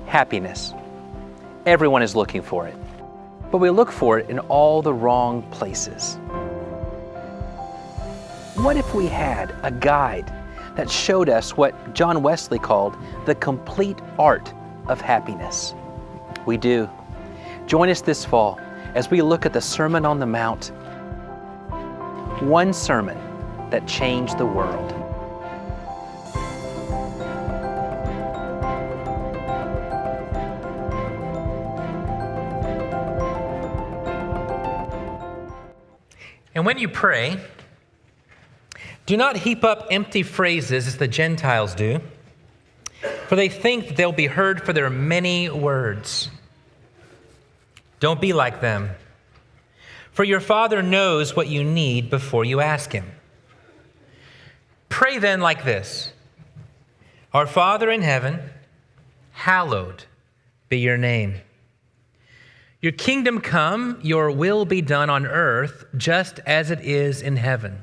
happiness. Everyone is looking for it, but we look for it in all the wrong places. What if we had a guide that showed us what John Wesley called the complete art of happiness? We do. Join us this fall as we look at the Sermon on the Mount, one sermon that changed the world. And when you pray, do not heap up empty phrases as the Gentiles do, for they think that they'll be heard for their many words. Don't be like them, for your Father knows what you need before you ask Him. Pray then like this: Our Father in heaven, hallowed be your name. Your kingdom come, your will be done on earth just as it is in heaven.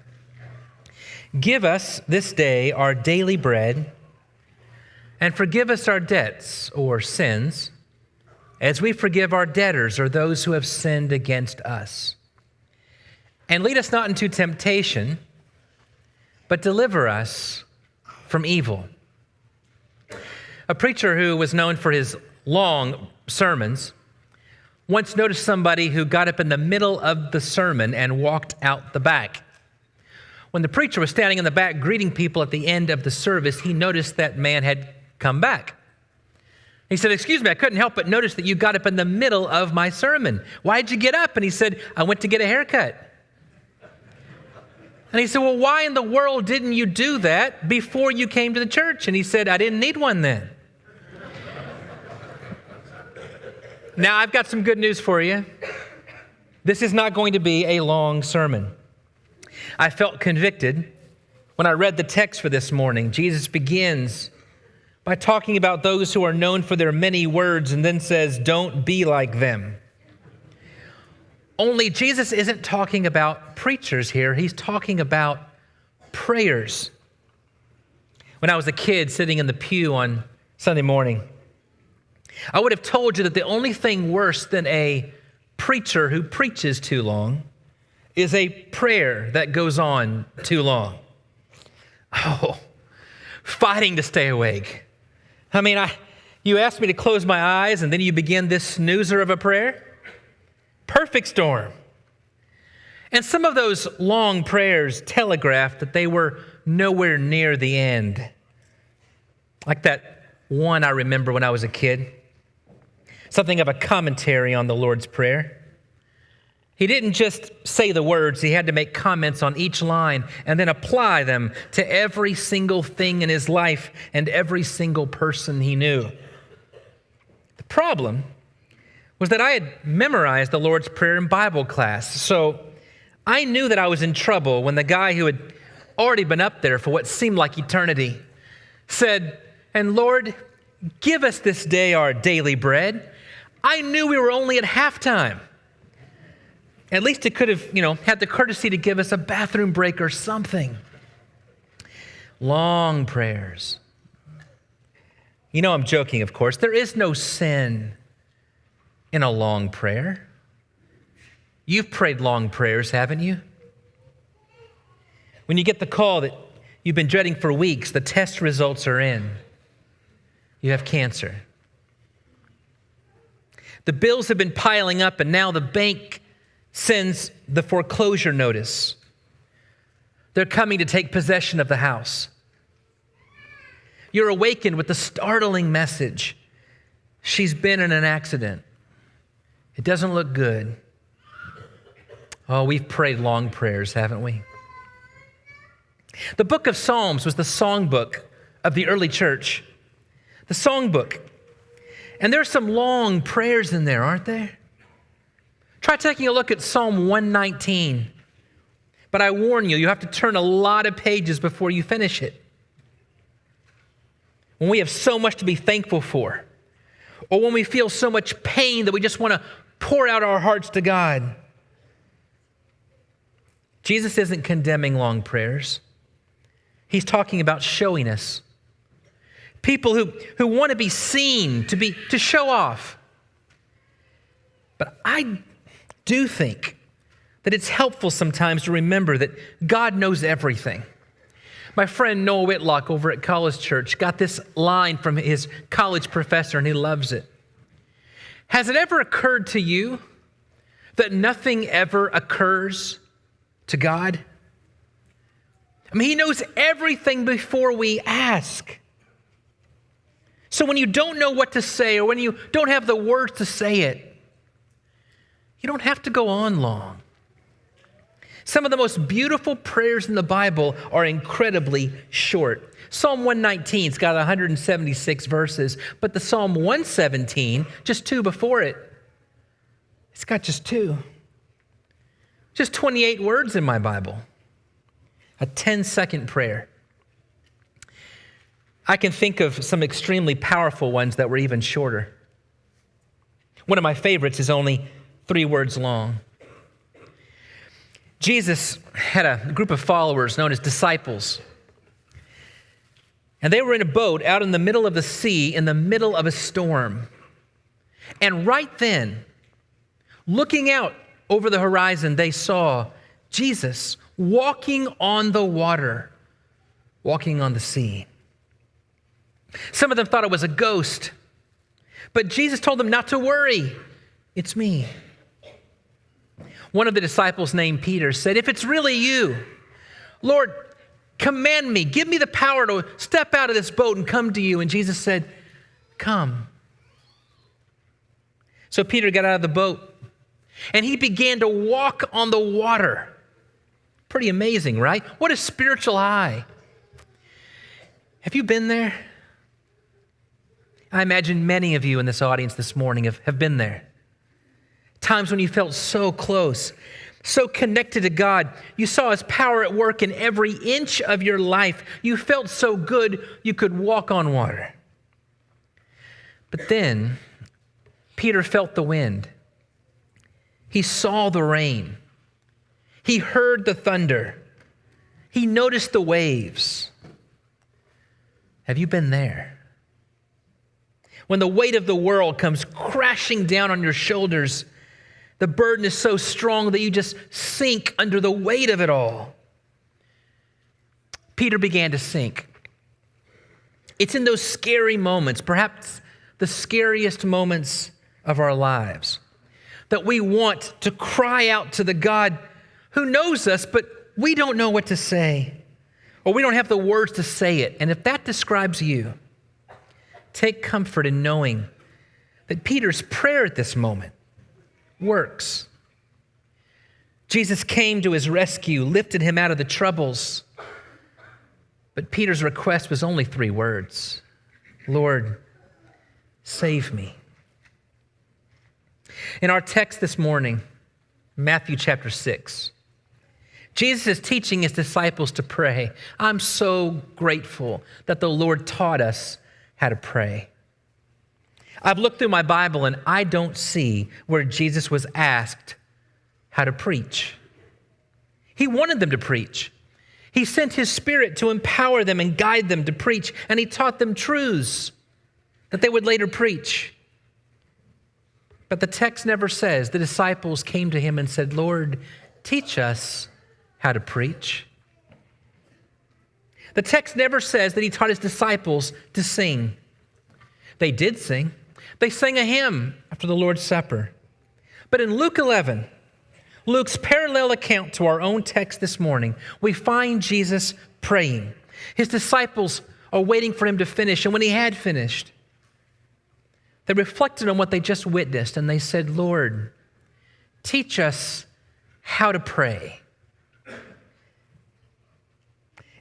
Give us this day our daily bread, and forgive us our debts or sins, as we forgive our debtors or those who have sinned against us. And lead us not into temptation, but deliver us from evil. A preacher who was known for his long sermons once noticed somebody who got up in the middle of the sermon and walked out the back. When the preacher was standing in the back greeting people at the end of the service, he noticed that man had come back. He said, "Excuse me, I couldn't help but notice that you got up in the middle of my sermon. Why'd you get up?" And he said, "I went to get a haircut." And he said, "Well, why in the world didn't you do that before you came to the church?" And he said, "I didn't need one then." Now, I've got some good news for you. This is not going to be a long sermon. I felt convicted when I read the text for this morning. Jesus begins by talking about those who are known for their many words and then says, "Don't be like them." Only Jesus isn't talking about preachers here. He's talking about prayers. When I was a kid sitting in the pew on Sunday morning, I would have told you that the only thing worse than a preacher who preaches too long is a prayer that goes on too long. Oh, fighting to stay awake. I mean, you asked me to close my eyes and then you begin this snoozer of a prayer? Perfect storm. And some of those long prayers telegraphed that they were nowhere near the end. Like that one I remember when I was a kid. Something of a commentary on the Lord's Prayer. He didn't just say the words, he had to make comments on each line and then apply them to every single thing in his life and every single person he knew. The problem was that I had memorized the Lord's Prayer in Bible class, so I knew that I was in trouble when the guy who had already been up there for what seemed like eternity said, "And Lord, give us this day our daily bread." I knew we were only at halftime. At least it could have, had the courtesy to give us a bathroom break or something. Long prayers. I'm joking, of course. There is no sin in a long prayer. You've prayed long prayers, haven't you? When you get the call that you've been dreading for weeks, the test results are in. You have cancer. The bills have been piling up, and now the bank sends the foreclosure notice. They're coming to take possession of the house. You're awakened with the startling message: she's been in an accident. It doesn't look good. Oh, we've prayed long prayers, haven't we? The book of Psalms was the songbook of the early church. The songbook. And there's some long prayers in there, aren't there? Try taking a look at Psalm 119. But I warn you, you have to turn a lot of pages before you finish it. When we have so much to be thankful for, or when we feel so much pain that we just want to pour out our hearts to God. Jesus isn't condemning long prayers. He's talking about showing us, people who want to be seen, to show off. But I do think that it's helpful sometimes to remember that God knows everything. My friend Noah Whitlock over at College Church got this line from his college professor, and he loves it. Has it ever occurred to you that nothing ever occurs to God? I mean, he knows everything before we ask. So when you don't know what to say, or when you don't have the words to say it, you don't have to go on long. Some of the most beautiful prayers in the Bible are incredibly short. Psalm 119's got 176 verses, but the Psalm 117, just 2 before it, it's got just 2. Just 28 words in my Bible. A 10-second prayer. I can think of some extremely powerful ones that were even shorter. One of my favorites is only 3 words long. Jesus had a group of followers known as disciples. And they were in a boat out in the middle of the sea in the middle of a storm. And right then, looking out over the horizon, they saw Jesus walking on the water, walking on the sea. Some of them thought it was a ghost, but Jesus told them not to worry. It's me. One of the disciples named Peter said, if it's really you, Lord, command me, give me the power to step out of this boat and come to you. And Jesus said, come. So Peter got out of the boat and he began to walk on the water. Pretty amazing, right? What a spiritual high. Have you been there? I imagine many of you in this audience this morning have been there. Times when you felt so close, so connected to God. You saw His power at work in every inch of your life. You felt so good you could walk on water. But then Peter felt the wind. He saw the rain. He heard the thunder. He noticed the waves. Have you been there? When the weight of the world comes crashing down on your shoulders, the burden is so strong that you just sink under the weight of it all. Peter began to sink. It's in those scary moments, perhaps the scariest moments of our lives, that we want to cry out to the God who knows us, but we don't know what to say, or we don't have the words to say it. And if that describes you, take comfort in knowing that Peter's prayer at this moment works. Jesus came to his rescue, lifted him out of the troubles. But Peter's request was only 3 words. Lord, save me. In our text this morning, Matthew chapter 6, Jesus is teaching his disciples to pray. I'm so grateful that the Lord taught us how to pray. I've looked through my Bible and I don't see where Jesus was asked how to preach. He wanted them to preach. He sent his Spirit to empower them and guide them to preach, and he taught them truths that they would later preach. But the text never says the disciples came to him and said, Lord, teach us how to preach. The text never says that he taught his disciples to sing. They did sing. They sang a hymn after the Lord's Supper. But in Luke 11, Luke's parallel account to our own text this morning, we find Jesus praying. His disciples are waiting for him to finish, and when he had finished, they reflected on what they just witnessed, and they said, Lord, teach us how to pray.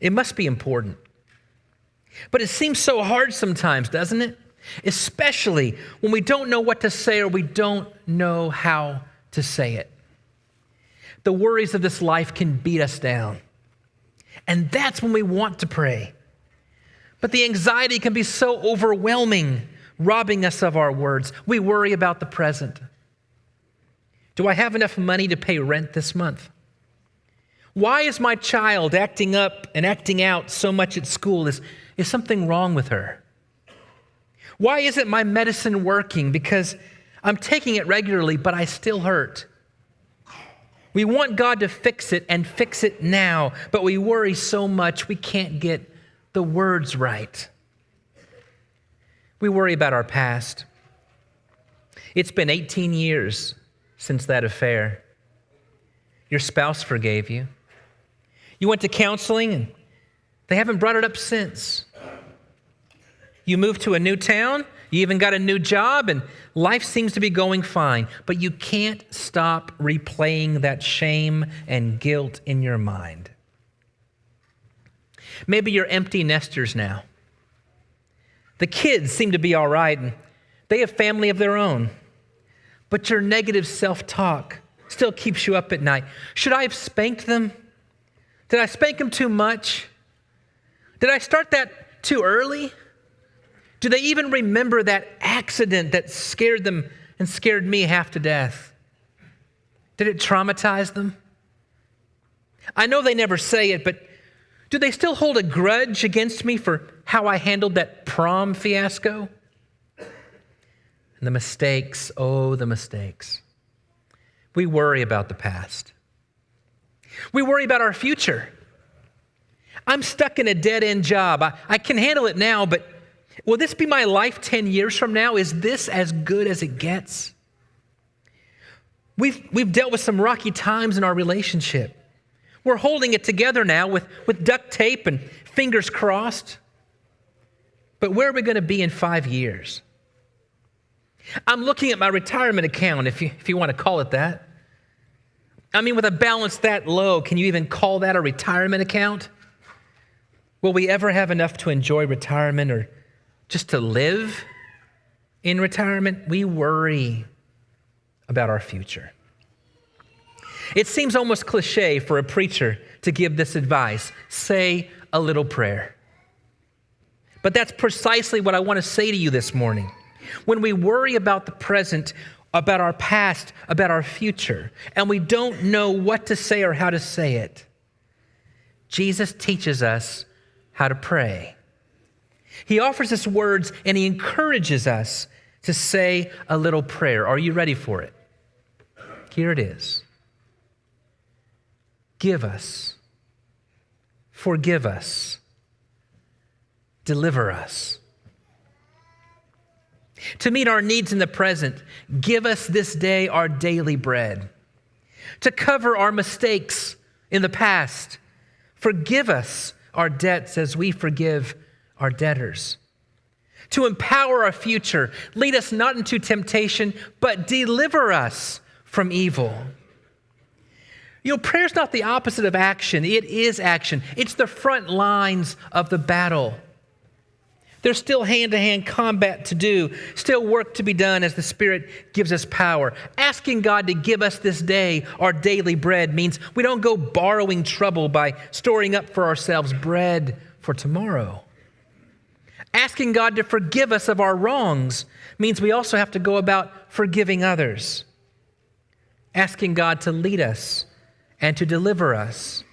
It must be important. But it seems so hard sometimes, doesn't it? Especially when we don't know what to say or we don't know how to say it. The worries of this life can beat us down. And that's when we want to pray. But the anxiety can be so overwhelming, robbing us of our words. We worry about the present. Do I have enough money to pay rent this month? Why is my child acting up and acting out so much at school? Is something wrong with her? Why isn't my medicine working? Because I'm taking it regularly, but I still hurt. We want God to fix it and fix it now, but we worry so much we can't get the words right. We worry about our past. It's been 18 years since that affair. Your spouse forgave you. You went to counseling and they haven't brought it up since. You moved to a new town, you even got a new job, and life seems to be going fine, but you can't stop replaying that shame and guilt in your mind. Maybe you're empty nesters now. The kids seem to be all right, and they have family of their own, but your negative self-talk still keeps you up at night. Should I have spanked them? Did I spank them too much? Did I start that too early? Do they even remember that accident that scared them and scared me half to death? Did it traumatize them? I know they never say it, but do they still hold a grudge against me for how I handled that prom fiasco? And the mistakes, oh, the mistakes. We worry about the past. We worry about our future. I'm stuck in a dead-end job. I can handle it now, but will this be my life 10 years from now? Is this as good as it gets? We've dealt with some rocky times in our relationship. We're holding it together now with duct tape and fingers crossed. But where are we going to be in 5 years? I'm looking at my retirement account, if you want to call it that. I mean, with a balance that low, can you even call that a retirement account? Will we ever have enough to enjoy retirement or just to live in retirement? We worry about our future. It seems almost cliche for a preacher to give this advice: say a little prayer. But that's precisely what I want to say to you this morning. When we worry about the present, about our past, about our future, and we don't know what to say or how to say it, Jesus teaches us how to pray. He offers us words and he encourages us to say a little prayer. Are you ready for it? Here it is. Give us, forgive us, deliver us. To meet our needs in the present, give us this day our daily bread. To cover our mistakes in the past, forgive us our debts as we forgive our debtors. To empower our future, lead us not into temptation, but deliver us from evil. You know, prayer's not the opposite of action. It is action. It's the front lines of the battle. There's still hand-to-hand combat to do, still work to be done as the Spirit gives us power. Asking God to give us this day our daily bread means we don't go borrowing trouble by storing up for ourselves bread for tomorrow. Asking God to forgive us of our wrongs means we also have to go about forgiving others. Asking God to lead us and to deliver us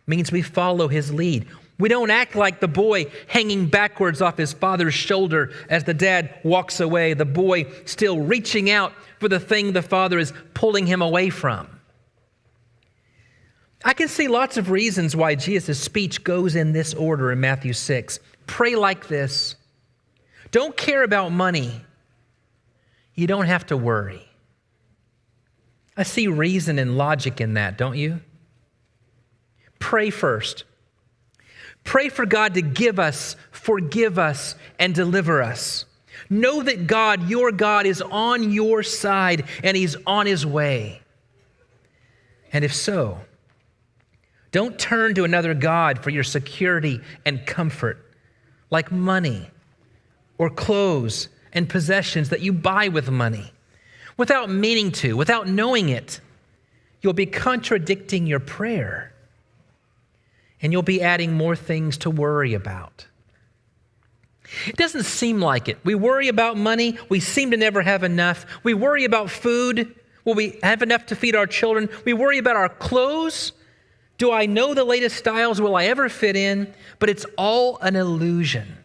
means we follow His lead. We don't act like the boy hanging backwards off his father's shoulder as the dad walks away, the boy still reaching out for the thing the father is pulling him away from. I can see lots of reasons why Jesus' speech goes in this order in Matthew 6. Pray like this. Don't care about money. You don't have to worry. I see reason and logic in that, don't you? Pray first. Pray for God to give us, forgive us, and deliver us. Know that God, your God, is on your side and He's on His way. And if so, don't turn to another God for your security and comfort, like money or clothes and possessions that you buy with money. Without meaning to, without knowing it, you'll be contradicting your prayer. And you'll be adding more things to worry about. It doesn't seem like it. We worry about money. We seem to never have enough. We worry about food. Will we have enough to feed our children? We worry about our clothes. Do I know the latest styles? Will I ever fit in? But it's all an illusion.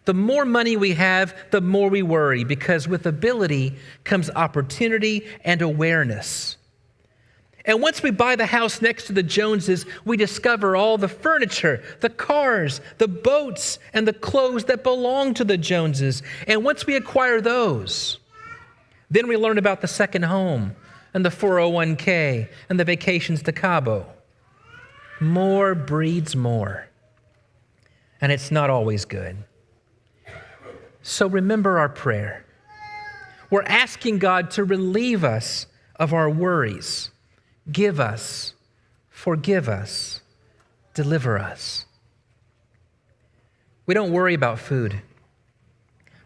The more money we have, the more we worry, because with ability comes opportunity and awareness. And once we buy the house next to the Joneses, we discover all the furniture, the cars, the boats, and the clothes that belong to the Joneses. And once we acquire those, then we learn about the second home and the 401k and the vacations to Cabo. More breeds more. And it's not always good. So remember our prayer. We're asking God to relieve us of our worries. Give us, forgive us, deliver us. We don't worry about food,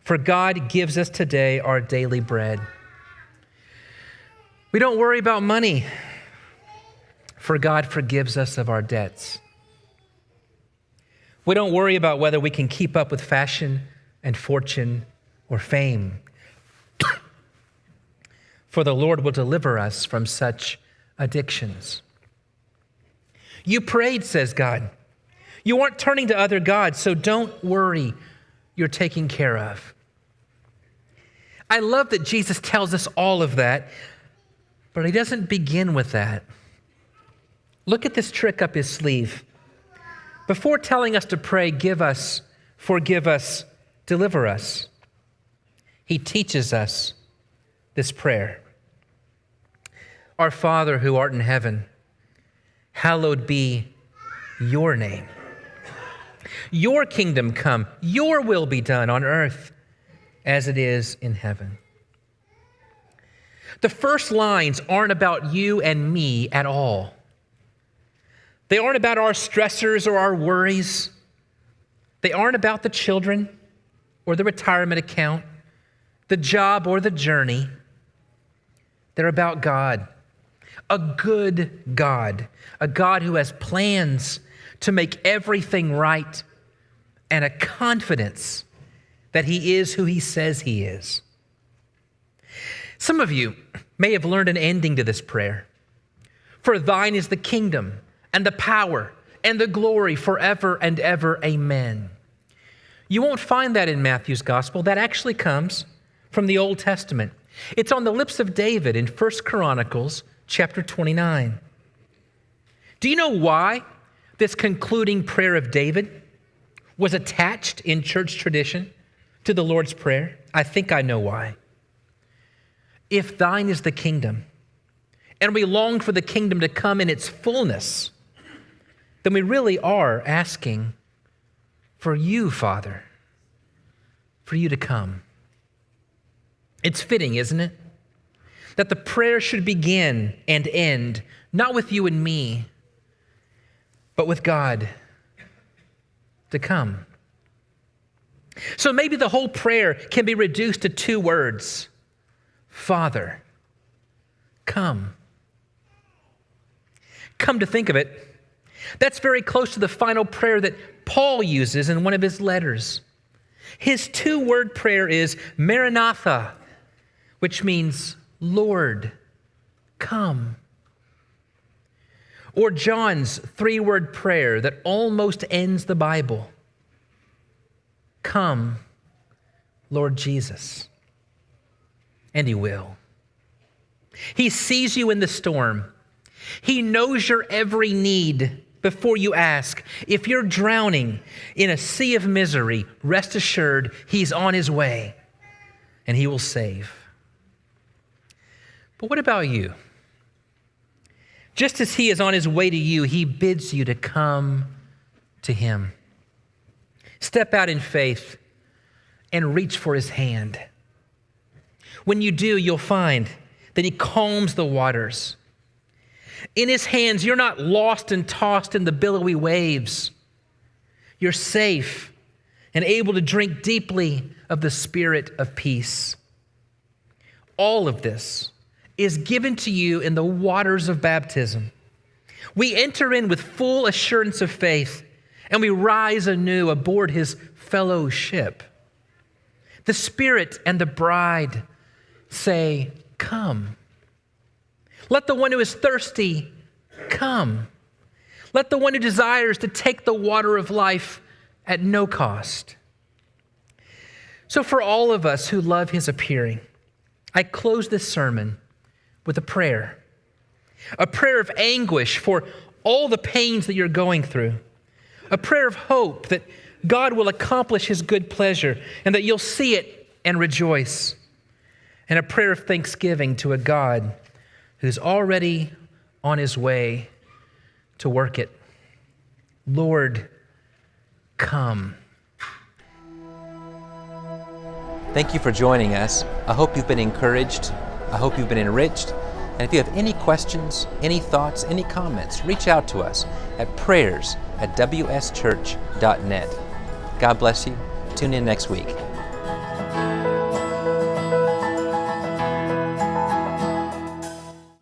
for God gives us today our daily bread. We don't worry about money, for God forgives us of our debts. We don't worry about whether we can keep up with fashion and fortune or fame, for the Lord will deliver us from such addictions. You prayed, says God. You aren't turning to other gods, so don't worry. You're taken care of. I love that Jesus tells us all of that, but he doesn't begin with that. Look at this trick up his sleeve. Before telling us to pray, give us, forgive us, deliver us, he teaches us this prayer. Our Father who art in heaven, hallowed be your name. Your kingdom come, your will be done on earth as it is in heaven. The first lines aren't about you and me at all. They aren't about our stressors or our worries. They aren't about the children or the retirement account, the job or the journey. They're about God. A good God, a God who has plans to make everything right, and a confidence that he is who he says he is. Some of you may have learned an ending to this prayer. For thine is the kingdom and the power and the glory forever and ever. Amen. You won't find that in Matthew's gospel. That actually comes from the Old Testament. It's on the lips of David in 1 Chronicles chapter 29. Do you know why this concluding prayer of David was attached in church tradition to the Lord's Prayer? I think I know why. If thine is the kingdom, and we long for the kingdom to come in its fullness, then we really are asking for you, Father, for you to come. It's fitting, isn't it? That the prayer should begin and end, not with you and me, but with God to come. So maybe the whole prayer can be reduced to two words: Father, come. Come to think of it, that's very close to the final prayer that Paul uses in one of his letters. His two-word prayer is Maranatha, which means Lord, come. Or John's three-word prayer that almost ends the Bible. Come, Lord Jesus. And he will. He sees you in the storm. He knows your every need before you ask. If you're drowning in a sea of misery, rest assured he's on his way and he will save. But what about you? Just as he is on his way to you, he bids you to come to him. Step out in faith and reach for his hand. When you do, you'll find that he calms the waters. In his hands, you're not lost and tossed in the billowy waves. You're safe and able to drink deeply of the Spirit of peace. All of this is given to you in the waters of baptism. We enter in with full assurance of faith, and we rise anew aboard his fellowship. The Spirit and the bride say, come. Let the one who is thirsty come. Let the one who desires to take the water of life at no cost So for all of us who love his appearing, I close this sermon with a prayer of anguish for all the pains that you're going through, a prayer of hope that God will accomplish his good pleasure and that you'll see it and rejoice, and a prayer of thanksgiving to a God who's already on his way to work it. Lord, come. Thank you for joining us. I hope you've been encouraged. I hope you've been enriched. And if you have any questions, any thoughts, any comments, reach out to us at prayers@wschurch.net. God bless you. Tune in next week.